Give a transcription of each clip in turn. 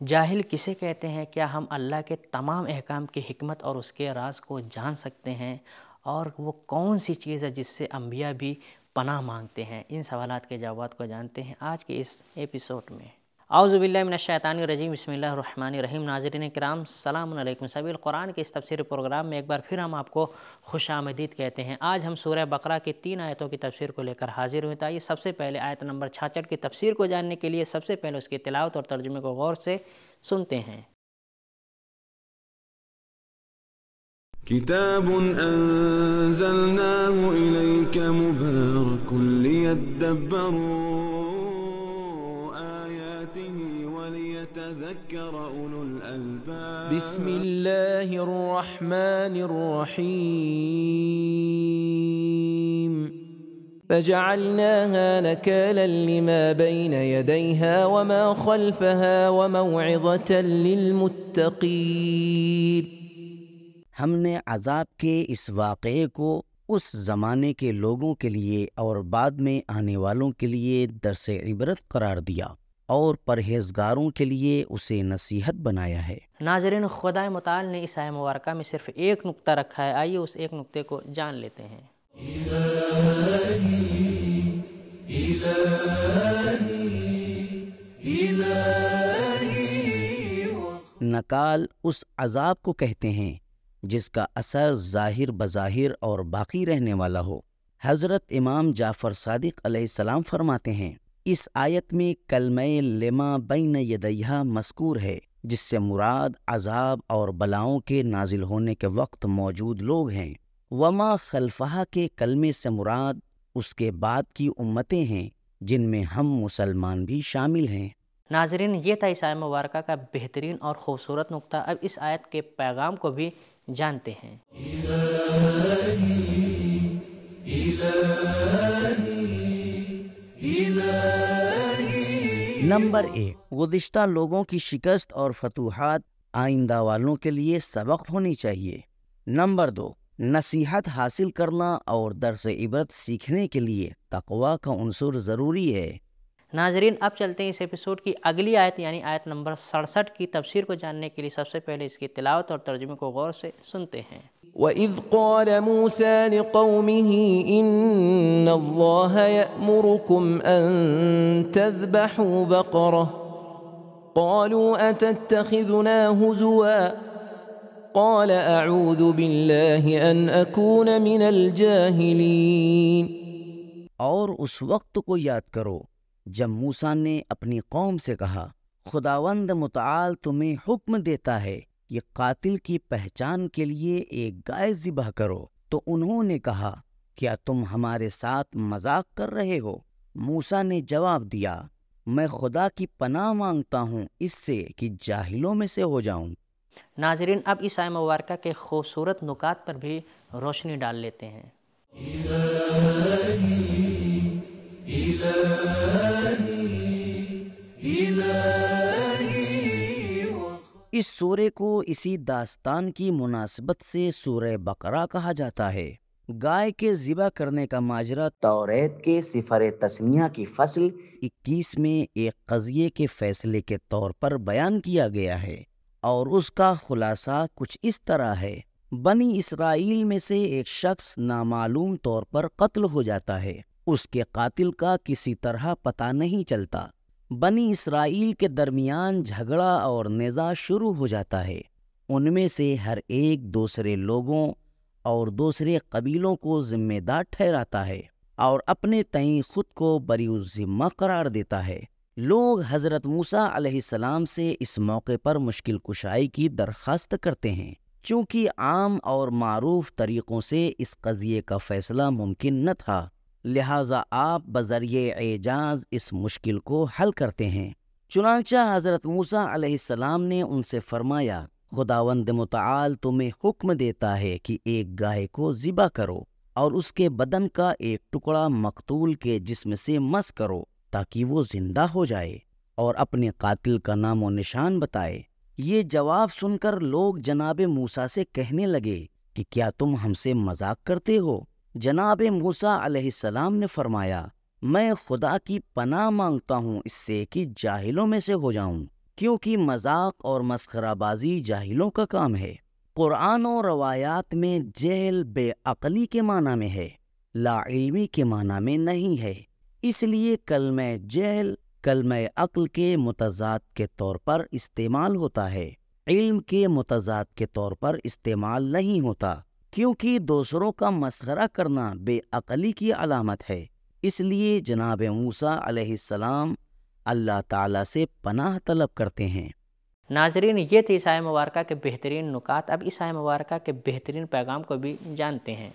جاہل کسے کہتے ہیں؟ کیا ہم اللہ کے تمام احکام کی حکمت اور اس کے راز کو جان سکتے ہیں؟ اور وہ کون سی چیز ہے جس سے انبیاء بھی پناہ مانگتے ہیں؟ ان سوالات کے جوابات کو جانتے ہیں آج کے اس ایپیسوڈ میں۔ اعوذ باللہ من الشیطان الرجیم، بسم اللہ الرحمن الرحیم۔ ناظرین کرام السلام علیکم۔ سبیل قرآن کے اس تفسیر پروگرام میں ایک بار پھر ہم آپ کو خوش آمدید کہتے ہیں۔ آج ہم سورہ بقرہ کی 3 آیتوں کی تفسیر کو لے کر حاضر ہوئے۔ آئیے سب سے پہلے آیت نمبر 66 کی تفسیر کو جاننے کے لیے سب سے پہلے اس کی تلاوت اور ترجمے کو غور سے سنتے ہیں۔ كتاب أنزلناه إليك مبارك ليدبروا آياته وليتذكر أولو الألباب بسم الله الرحمن الرحيم فجعلناها نكالا لما بين يديها وما خلفها وموعظة للمتقين۔ ہم نے عذاب کے اس واقعے کو اس زمانے کے لوگوں کے لیے اور بعد میں آنے والوں کے لیے درس عبرت قرار دیا اور پرہیزگاروں کے لیے اسے نصیحت بنایا ہے۔ ناظرین، خدا متعال نے اس آیہ مبارکہ میں صرف ایک نقطہ رکھا ہے۔ آئیے اس ایک نقطے کو جان لیتے ہیں۔ نکال اس عذاب کو کہتے ہیں جس کا اثر ظاہر بظاہر اور باقی رہنے والا ہو۔ حضرت امام جعفر صادق علیہ السلام فرماتے ہیں، اس آیت میں کلمہ لما بین یدیہا مذکور ہے، جس سے مراد عذاب اور بلاؤں کے نازل ہونے کے وقت موجود لوگ ہیں۔ وما خلفہا کے کلمے سے مراد اس کے بعد کی امتیں ہیں، جن میں ہم مسلمان بھی شامل ہیں۔ ناظرین، یہ تھا اس آیہ مبارکہ کا بہترین اور خوبصورت نقطہ۔ اب اس آیت کے پیغام کو بھی جانتے ہیں۔ نمبر 1، گزشتہ لوگوں کی شکست اور فتوحات آئندہ والوں کے لیے سبق ہونی چاہیے۔ نمبر 2، نصیحت حاصل کرنا اور درس عبرت سیکھنے کے لیے تقویٰ کا عنصر ضروری ہے۔ ناظرین، اب چلتے ہیں اس ایپیسوڈ کی اگلی آیت یعنی آیت نمبر 67 کی تفسیر کو جاننے کے لیے سب سے پہلے اس کی تلاوت اور ترجمے کو غور سے سنتے ہیں۔ وَإِذْ قَالَ مُوسَى لِقَوْمِهِ إِنَّ اللَّهَ يَأْمُرُكُمْ أَن تَذْبَحُوا بَقَرَةً قَالُوا أَتَتَّخِذُنَا هُزُوًا قَالَ أَعُوذُ بِاللَّهِ أَنْ أَكُونَ مِنَ الْجَاهِلِينَ۔ اور اس وقت کو یاد کرو جب موسیٰ نے اپنی قوم سے کہا، خداوند متعال تمہیں حکم دیتا ہے کہ قاتل کی پہچان کے لیے ایک گائے ذبح کرو، تو انہوں نے کہا، کیا تم ہمارے ساتھ مذاق کر رہے ہو؟ موسیٰ نے جواب دیا، میں خدا کی پناہ مانگتا ہوں اس سے کہ جاہلوں میں سے ہو جاؤں۔ ناظرین، اب اس آیہ مبارکہ کے خوبصورت نکات پر بھی روشنی ڈال لیتے ہیں۔ اس سورے کو اسی داستان کی مناسبت سے سورہ بقرہ کہا جاتا ہے۔ گائے کے ذبح کرنے کا ماجرا توریت کے سفر تثنیہ کی فصل 21 میں ایک قضیے کے فیصلے کے طور پر بیان کیا گیا ہے، اور اس کا خلاصہ کچھ اس طرح ہے۔ بنی اسرائیل میں سے ایک شخص نامعلوم طور پر قتل ہو جاتا ہے۔ اس کے قاتل کا کسی طرح پتہ نہیں چلتا۔ بنی اسرائیل کے درمیان جھگڑا اور نزاع شروع ہو جاتا ہے۔ ان میں سے ہر ایک دوسرے لوگوں اور دوسرے قبیلوں کو ذمہ دار ٹھہراتا ہے اور اپنے تئیں خود کو بری الذمہ قرار دیتا ہے۔ لوگ حضرت موسیٰ علیہ السلام سے اس موقع پر مشکل کشائی کی درخواست کرتے ہیں، چونکہ عام اور معروف طریقوں سے اس قضیے کا فیصلہ ممکن نہ تھا، لہٰذا آپ بذریعہ اعجاز اس مشکل کو حل کرتے ہیں۔ چنانچہ حضرت موسیٰ علیہ السلام نے ان سے فرمایا، خداوند متعال تمہیں حکم دیتا ہے کہ ایک گائے کو ذبح کرو اور اس کے بدن کا ایک ٹکڑا مقتول کے جسم سے مس کرو تاکہ وہ زندہ ہو جائے، اور اپنے قاتل کا نام و نشان بتائے۔ یہ جواب سن کر لوگ جناب موسیٰ سے کہنے لگے کہ کیا تم ہم سے مذاق کرتے ہو؟ جناب موسیٰ علیہ السلام نے فرمایا، میں خدا کی پناہ مانگتا ہوں اس سے کہ جاہلوں میں سے ہو جاؤں۔ کیونکہ مذاق اور مسخرہ بازی جاہلوں کا کام ہے۔ قرآن و روایات میں جہل بے عقلی کے معنی میں ہے، لا علمی کے معنی میں نہیں ہے۔ اس لیے کلمہ جہل کلمہ عقل کے متضاد کے طور پر استعمال ہوتا ہے، علم کے متضاد کے طور پر استعمال نہیں ہوتا، کیونکہ دوسروں کا مسخرہ کرنا بے عقلی کی علامت ہے۔ اس لیے جناب موسیٰ علیہ السلام اللہ تعالیٰ سے پناہ طلب کرتے ہیں۔ ناظرین، یہ تھی اس آیہ مبارکہ کے بہترین نکات۔ اب اس آیہ مبارکہ کے بہترین پیغام کو بھی جانتے ہیں۔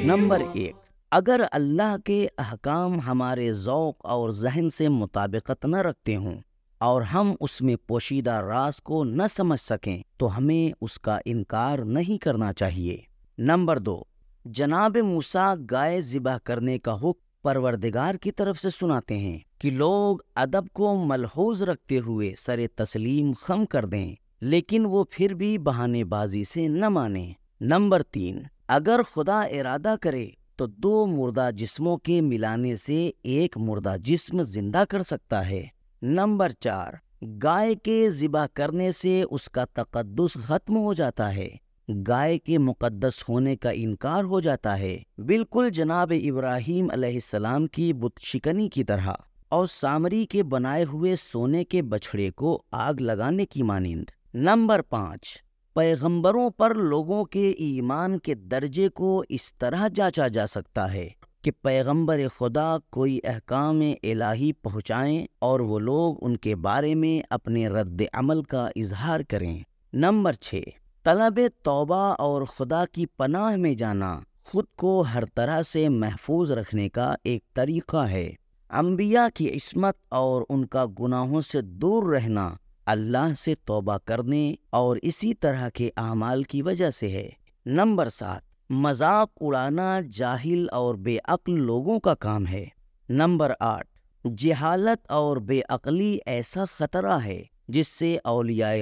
نمبر 1، اگر اللہ کے احکام ہمارے ذوق اور ذہن سے مطابقت نہ رکھتے ہوں اور ہم اس میں پوشیدہ راز کو نہ سمجھ سکیں تو ہمیں اس کا انکار نہیں کرنا چاہیے۔ نمبر 2، جناب موسیٰ گائے ذبح کرنے کا حکم پروردگار کی طرف سے سناتے ہیں کہ لوگ ادب کو ملحوظ رکھتے ہوئے سر تسلیم خم کر دیں، لیکن وہ پھر بھی بہانے بازی سے نہ مانیں۔ نمبر 3، اگر خدا ارادہ کرے تو 2 مردہ جسموں کے ملانے سے ایک مردہ جسم زندہ کر سکتا ہے۔ نمبر 4، گائے کے ذبح کرنے سے اس کا تقدس ختم ہو جاتا ہے، گائے کے مقدس ہونے کا انکار ہو جاتا ہے، بالکل جناب ابراہیم علیہ السلام کی بت شکنی کی طرح اور سامری کے بنائے ہوئے سونے کے بچھڑے کو آگ لگانے کی مانند۔ نمبر 5، پیغمبروں پر لوگوں کے ایمان کے درجے کو اس طرح جانچا جا سکتا ہے کہ پیغمبر خدا کوئی احکام الہی پہنچائیں اور وہ لوگ ان کے بارے میں اپنے رد عمل کا اظہار کریں۔ نمبر 6، طلب توبہ اور خدا کی پناہ میں جانا خود کو ہر طرح سے محفوظ رکھنے کا ایک طریقہ ہے۔ انبیاء کی عصمت اور ان کا گناہوں سے دور رہنا اللہ سے توبہ کرنے اور اسی طرح کے اعمال کی وجہ سے ہے۔ نمبر 7، مذاق اڑانا جاہل اور بے عقل لوگوں کا کام ہے۔ نمبر 8، جہالت اور بے عقلی ایسا خطرہ ہے جس سے اولیاء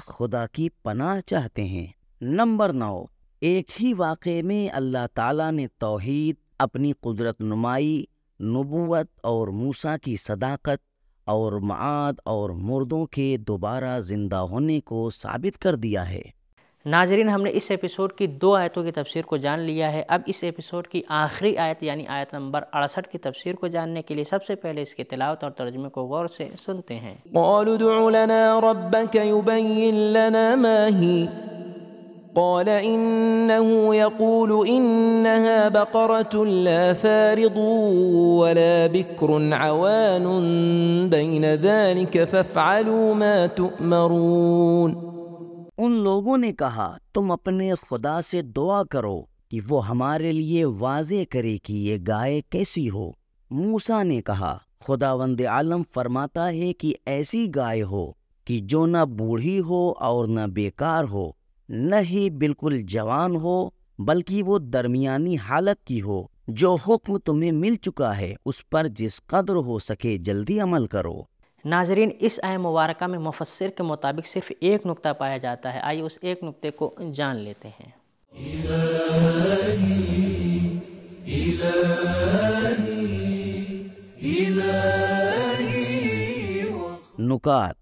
خدا کی پناہ چاہتے ہیں۔ نمبر 9، ایک ہی واقعے میں اللہ تعالیٰ نے توحید، اپنی قدرت نمائی، نبوت اور موسیٰ کی صداقت اور معاد اور مردوں کے دوبارہ زندہ ہونے کو ثابت کر دیا ہے۔ ناظرین، ہم نے اس ایپیسوڈ کی 2 آیتوں کی تفسیر کو جان لیا ہے۔ اب اس ایپیسوڈ کی آخری آیت یعنی آیت نمبر 68 کی تفسیر کو جاننے کے لیے سب سے پہلے اس کی تلاوت اور ترجمے کو غور سے سنتے ہیں۔ قالوا ادع لنا ربك يبين لنا ما هي قال إنه يقول إنها بقرة لا فارض ولا بكر عوان بين ذلك فافعلوا ما تؤمرون۔ ان لوگوں نے کہا تم اپنے خدا سے دعا کرو کہ وہ ہمارے لیے واضح کرے کہ یہ گائے کیسی ہو۔ موسیٰ نے کہا خداوند عالم فرماتا ہے کہ ایسی گائے ہو کہ جو نہ بوڑھی ہو اور نہ بیکار ہو، نہ ہی بالکل جوان ہو بلکہ وہ درمیانی حالت کی ہو۔ جو حکم تمہیں مل چکا ہے اس پر جس قدر ہو سکے جلدی عمل کرو۔ ناظرین، اس آیہ مبارکہ میں مفسر کے مطابق صرف ایک نقطہ پایا جاتا ہے۔ آئیے اس ایک نقطے کو جان لیتے ہیں۔ نکات: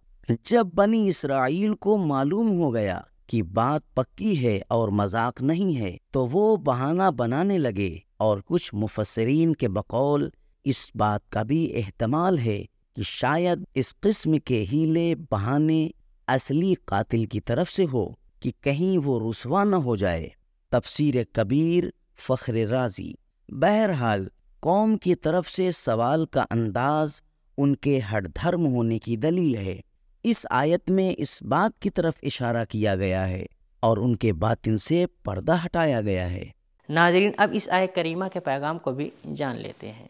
جب بنی اسرائیل کو معلوم ہو گیا کہ بات پکی ہے اور مذاق نہیں ہے تو وہ بہانہ بنانے لگے، اور کچھ مفسرین کے بقول اس بات کا بھی احتمال ہے کہ شاید اس قسم کے ہیلے بہانے اصلی قاتل کی طرف سے ہو کہ کہیں وہ رسوا نہ ہو جائے۔ تفسیر کبیر، فخر رازی۔ بہرحال قوم کی طرف سے سوال کا انداز ان کے ہٹ دھرم ہونے کی دلیل ہے۔ اس آیت میں اس بات کی طرف اشارہ کیا گیا ہے اور ان کے باطن سے پردہ ہٹایا گیا ہے۔ ناظرین، اب اس آیہ کریمہ کے پیغام کو بھی جان لیتے ہیں۔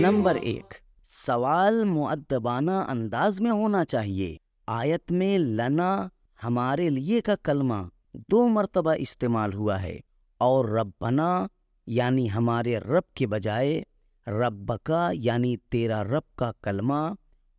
نمبر 1، سوال مؤدبانہ انداز میں ہونا چاہیے۔ آیت میں لنا ہمارے لیے کا کلمہ 2 مرتبہ استعمال ہوا ہے، اور ربنا یعنی ہمارے رب کے بجائے ربکا یعنی تیرا رب کا کلمہ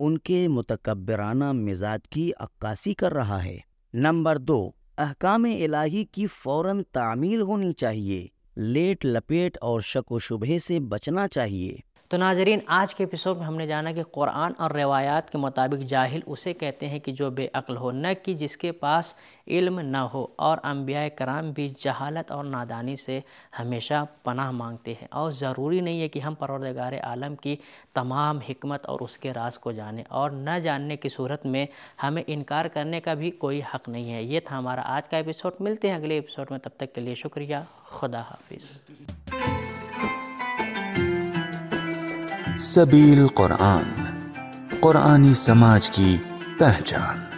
ان کے متکبرانہ مزاج کی عکاسی کر رہا ہے۔ نمبر 2، احکام الہی کی فوراً تعمیل ہونی چاہیے، لیٹ لپیٹ اور شک و شبہے سے بچنا چاہیے۔ تو ناظرین، آج کے ایپیسوڈ میں ہم نے جانا کہ قرآن اور روایات کے مطابق جاہل اسے کہتے ہیں کہ جو بے عقل ہو، نہ کہ جس کے پاس علم نہ ہو، اور انبیاء کرام بھی جہالت اور نادانی سے ہمیشہ پناہ مانگتے ہیں، اور ضروری نہیں ہے کہ ہم پروردگار عالم کی تمام حکمت اور اس کے راز کو جانیں، اور نہ جاننے کی صورت میں ہمیں انکار کرنے کا بھی کوئی حق نہیں ہے۔ یہ تھا ہمارا آج کا ایپیسوڈ، ملتے ہیں اگلے ایپیسوڈ میں، تب تک کے لیے شکریہ، خدا حافظ۔ سبیل قرآن، قرآنی سماج کی پہچان۔